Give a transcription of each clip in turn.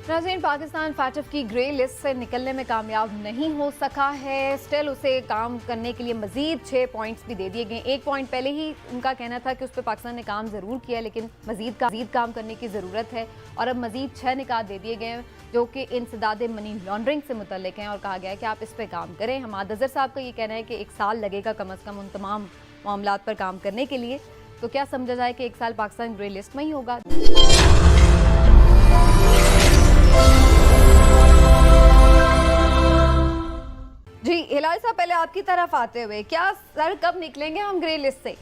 नाज़रीन, पाकिस्तान फैटफ की grey list से निकलने में कामयाब नहीं हो सका है। स्टिल उसे काम करने के लिए मज़ीद 6 पॉइंट्स भी दे दिए गए। 1 पॉइंट पहले ही उनका कहना था कि उस पर पाकिस्तान ने काम ज़रूर किया, लेकिन मज़ीद काम करने की ज़रूरत है। और अब मज़ीद 6 निकात दे दिए गए हैं जो कि इंसदाद मनी लॉन्ड्रिंग से मुतल्लिक हैं, और कहा गया है कि आप इस पर काम करें। हमाद अज़हर साहब का ये कहना है कि 1 साल लगेगा कम अज़ कम उन तमाम मामलात पर काम करने के लिए। तो क्या समझा जाए कि 1 साल पाकिस्तान ग्रे लिस्ट में ही होगा? जी हिलाल साहब, पहले आपकी तरफ आते हुए, क्या सर कब निकलेंगे हम ग्रे लिस्ट से?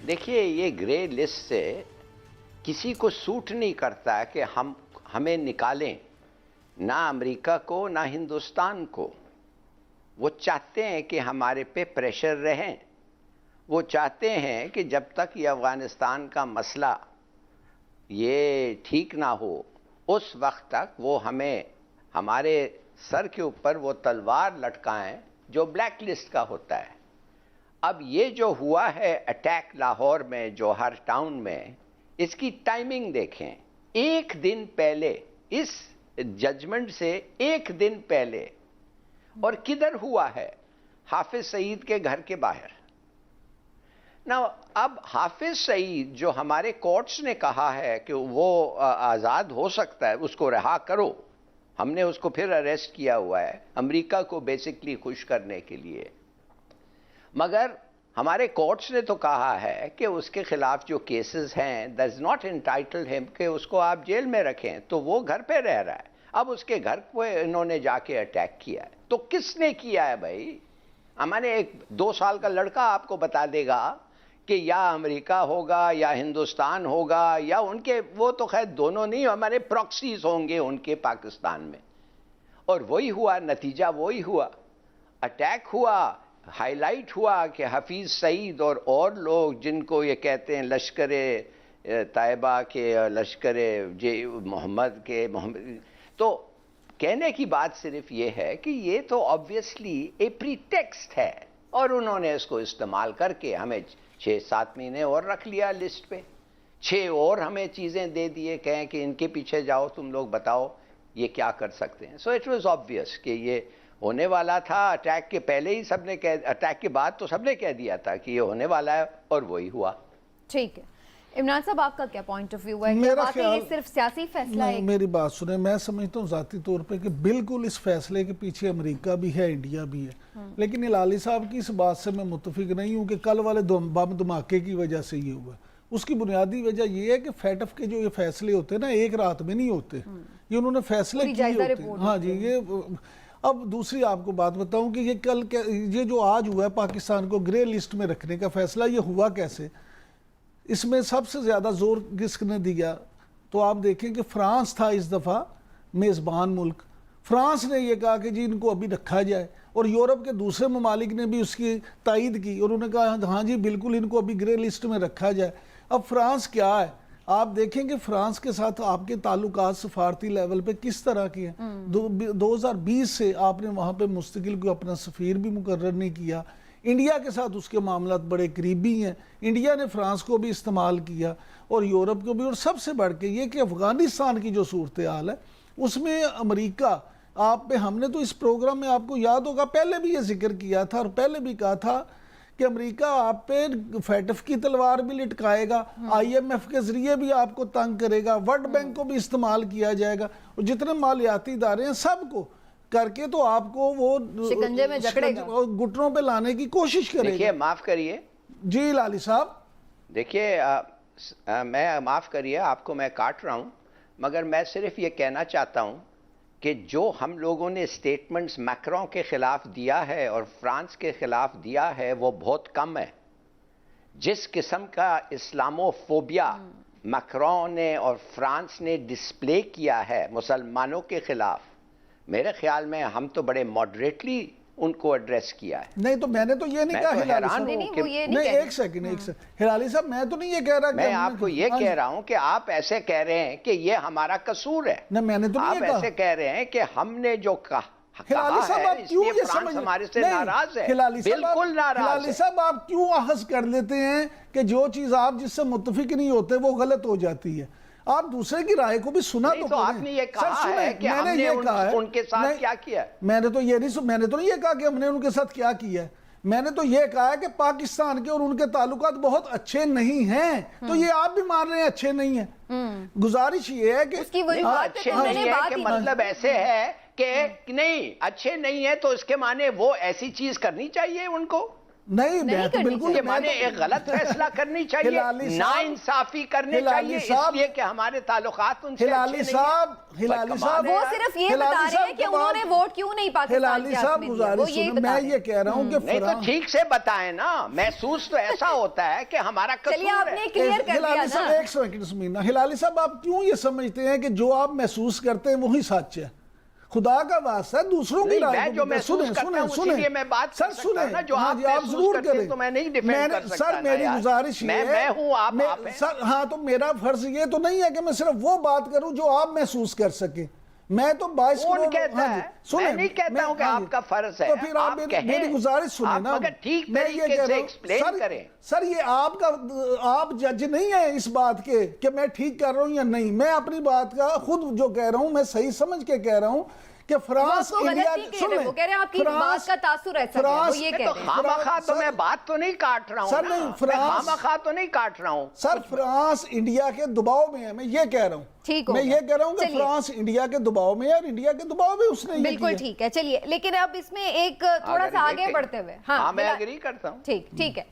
देखिए, ये ग्रे लिस्ट से किसी को सूट नहीं करता कि हमें निकालें, ना अमेरिका को ना हिंदुस्तान को। वो चाहते हैं कि हमारे पे प्रेशर रहें। वो चाहते हैं कि जब तक ये अफ़गानिस्तान का मसला ये ठीक ना हो, उस वक्त तक वो हमें हमारे सर के ऊपर वो तलवार लटकाएं जो ब्लैक लिस्ट का होता है। अब ये जो हुआ है अटैक लाहौर में, जौहर टाउन में, इसकी टाइमिंग देखें। 1 दिन पहले, इस जजमेंट से 1 दिन पहले, और किधर हुआ है? हाफिज सईद के घर के बाहर ना। अब हाफिज सईद, जो हमारे कोर्ट्स ने कहा है कि वो आज़ाद हो सकता है, उसको रिहा करो, हमने उसको फिर अरेस्ट किया हुआ है अमेरिका को बेसिकली खुश करने के लिए। मगर हमारे कोर्ट्स ने तो कहा है कि उसके खिलाफ जो केसेस हैं, that is not entitled him कि उसको आप जेल में रखें, तो वो घर पे रह रहा है। अब उसके घर को इन्होंने जाके अटैक किया है। तो किसने किया है भाई? हमारे एक 2 साल का लड़का आपको बता देगा कि या अमेरिका होगा या हिंदुस्तान होगा या उनके, वो तो खैर दोनों नहीं, हमारे प्रॉक्सीज होंगे उनके पाकिस्तान में। और वही हुआ, नतीजा वही हुआ, अटैक हुआ। हाईलाइट हुआ कि हफीज सईद और लोग जिनको ये कहते हैं लश्कर तैयबा के, लश्कर मोहम्मद के, तो कहने की बात सिर्फ ये है कि ये तो ऑब्वियसली ए प्रीटेक्स्ट है, और उन्होंने इसको इस्तेमाल करके हमें 6-7 महीने और रख लिया लिस्ट पे। 6 और हमें चीज़ें दे दिए, कहें कि इनके पीछे जाओ, तुम लोग बताओ ये क्या कर सकते हैं। सो इट वाज ऑब्वियस कि ये होने वाला था। अटैक के पहले ही सबने अटैक के बाद तो सबने कह दिया था कि ये होने वाला है, और वही हुआ। ठीक है, इमरान साहब आपका क्या पॉइंट ऑफ व्यू है? मेरा ख्याल, ये सिर्फ सियासी फैसला है? मेरी बात सुने, मैं समझता हूँ ज़ाती तौर पे कि बिल्कुल इस फैसले के पीछे अमेरिका भी है, इंडिया भी है। लेकिन हिलाली साहब की इस बात से मैं मुत्तफिक नहीं हूँ कि कल वाले बम धमाके की वजह से ये हुआ। उसकी बुनियादी वजह ये है कि फैटफ के जो ये फैसले होते हैं ना, एक रात में नहीं होते, ये उन्होंने फैसले किए होते हैं। हाँ जी, ये अब दूसरी आपको बात बताऊं कि ये जो आज हुआ है पाकिस्तान को ग्रे लिस्ट में रखने का फैसला, ये हुआ कैसे? इसमें सबसे ज़्यादा जोर किसने दिया? तो आप देखें कि फ्रांस था इस दफ़ा मेज़बान मुल्क। फ्रांस ने ये कहा कि जी इनको अभी रखा जाए, और यूरोप के दूसरे ममालिक ने भी उसकी तायद की, और उन्होंने कहा हाँ जी बिल्कुल इनको अभी ग्रे लिस्ट में रखा जाए। अब फ्रांस क्या है, आप देखें कि फ्रांस के साथ आपके ताल्लुकात सफारती लेवल पे किस तरह के हैं। 2020 से आपने वहाँ पे मुस्तकिल को अपना सफ़ीर भी मुकर्रर नहीं किया। इंडिया के साथ उसके मामलात बड़े करीबी हैं। इंडिया ने फ्रांस को भी इस्तेमाल किया और यूरोप को भी। और सबसे बढ़ के ये कि अफ़गानिस्तान की जो सूरत हाल है उसमें अमेरिका आप पे, हमने तो इस प्रोग्राम में आपको याद होगा पहले भी ये जिक्र किया था, और पहले भी कहा था कि अमेरिका आप पे फैटफ की तलवार भी लटकाएगा, IMF के जरिए भी आपको तंग करेगा, वर्ल्ड बैंक को भी इस्तेमाल किया जाएगा, और जितने मालियाती इदारे हैं सबको करके तो आपको वो शिकंजे में जकड़ेगा, घुटनों पे लाने की कोशिश करेगा। देखिए, माफ करिए जी लाली साहब, देखिए मैं माफ करिए आपको मैं काट रहा हूं, मगर मैं सिर्फ ये कहना चाहता हूं कि जो हम लोगों ने स्टेटमेंट्स मैक्रों के खिलाफ दिया है और फ्रांस के खिलाफ दिया है वो बहुत कम है। जिस किस्म का इस्लामोफोबिया मैक्रों ने और फ्रांस ने डिस्प्ले किया है मुसलमानों के खिलाफ, मेरे ख्याल में हम तो बड़े मॉडरेटली उनको एड्रेस किया है। नहीं तो मैंने तो ये नहीं कहा हिलाली साहब, नहीं एक सेकंड हिलाली साहब, मैं तो नहीं ये कह रहा, मैं आपको ये कह रहा हूं कि आप ऐसे कह रहे हैं कि ये हमारा कसूर है। मैंने तो आप ऐसे कह रहे हैं कि हमने जो ہلالی صاحب آپ کیوں یہ فرانس ہمارے سے نہیں، ناراض ہے، ہلالی صاحب بالکل ناراض ہلالی ہے۔ صاحب آپ کیوں اخذ کر لیتے ہیں کہ جو چیز آپ جس سے متفق نہیں ہوتے وہ غلط ہو جاتی ہے؟ آپ دوسرے کی رائے کو بھی سنا نہیں تو کریں۔ آپ نے یہ سر کہا سنیں، ہے کہ میں ہم نے یہ کہا ہے، ان کے ساتھ نہیں، کیا کیا ہے۔ میں نے تو یہ نہیں کہا کہ ہم نے ان کے ساتھ کیا کیا ہے، میں نے تو یہ کہا ہے کہ پاکستان کے اور ان کے تعلقات بہت اچھے نہیں ہیں، تو یہ آپ بھی مان رہے ہیں اچھے نہیں ہیں۔ گزارش یہ ہے کہ اس کی وجوہات اچھے میں نے نہیں ہے بات کہ ہی مطلب ایسے ہے کہ نہیں اچھے نہیں ہے تو اس کے معنی وہ ایسی چیز کرنی چاہیے ان کو، نہیں میں تو کرنی بالکل کے معنی ایک غلط فیصلہ کرنی چاہیے، ہلالی نا صاحب، انصافی کرنے ہلالی چاہیے اس صاحب، لیے کہ ہمارے تعلقات ان سے اچھے ہلالی نہیں صاحب، ہیں۔ ہلالی کمال صاحب، ہے وہ یار۔ صرف یہ ہلالی بتا رہے صاحب ہیں کہ کے انہوں نے بعد- ووٹ کیوں نہیں پاکستان ہلالی کے حق صاحب میں دیا، گزارش وہ یہ سنیں، بتا میں رہے یہ ہیں۔ کہہ رہا ہوں کہ نہیں تو فرانس ٹھیک سے بتائیں نا، محسوس تو ایسا ہوتا ہے کہ ہمارا چلیے قصور آپ ہے۔ نے کلیئر کر دیا ہلالی نا۔ صاحب ایک سیکنڈ سمینا، ہلالی صاحب آپ کیوں یہ سمجھتے ہیں کہ جو آپ محسوس کرتے ہیں وہی سچ ہے؟ خدا کا واسطہ ہے دوسروں کی نہیں، رائے میں کو جو بھی- محسوس سنیں، کرتا سنیں، ہوں اسی سنیں۔ لیے میں بات سر کر سکتا ہوں سنیں، نا، جو ہاں آپ جی، آپ محسوس ضرور کرتے ہیں کریں تو میں نہیں ڈیفینڈ کر سکتا سر نا میری یار۔ گزارش یہ ہے میں ہوں، آپ ہیں۔ سر ہاں تو میرا فرض یہ تو نہیں ہے کہ میں صرف وہ بات کروں جو آپ محسوس کر سکیں، میں تو 22 کون کروڑ کہتا ہے؟ میں نہیں کہتا ہوں کہ ہاں جی۔ آپ کا فرض ہے، تو پھر آپ کہیں، میری گزارش سنیں آپ نا، مگر ٹھیک میں یہ طریقے کہہ سے رہا ہوں، ایکسپلین کریں۔ سر یہ آپ جج نہیں ہیں اس بات کے کہ میں ٹھیک کر رہا ہوں یا نہیں، میں اپنی بات کا خود جو کہہ رہا ہوں میں صحیح سمجھ کے کہہ رہا ہوں کہ فرانس وہ غلط انڈیا نہیں کہہ رہے، وہ کہہ رہے ہیں آپ کی بات کا تاثر ایسا ہے، وہ یہ کہہ تو رہے ہیں۔ خامخواہ تو میں بات تو نہیں کاٹ رہا ہوں سر نا، نہیں، میں فرانس- خامخواہ تو نہیں کاٹ رہا ہوں۔ سر فرانس انڈیا کے دباؤ میں ہے، میں یہ کہہ رہا ہوں، ٹھیک ہو میں گیا۔ یہ کہہ رہا ہوں کہ چلیے۔ فرانس انڈیا کے دباؤ میں ہے اور انڈیا کے دباؤ میں اس نے یہ بالکل کیا۔ ٹھیک ہے، چلیے لیکن اب اس میں ایک تھوڑا سا آگے بڑھتے ہوئے ہاں میں ایگری کرتا ہوں۔ ٹھیک ہے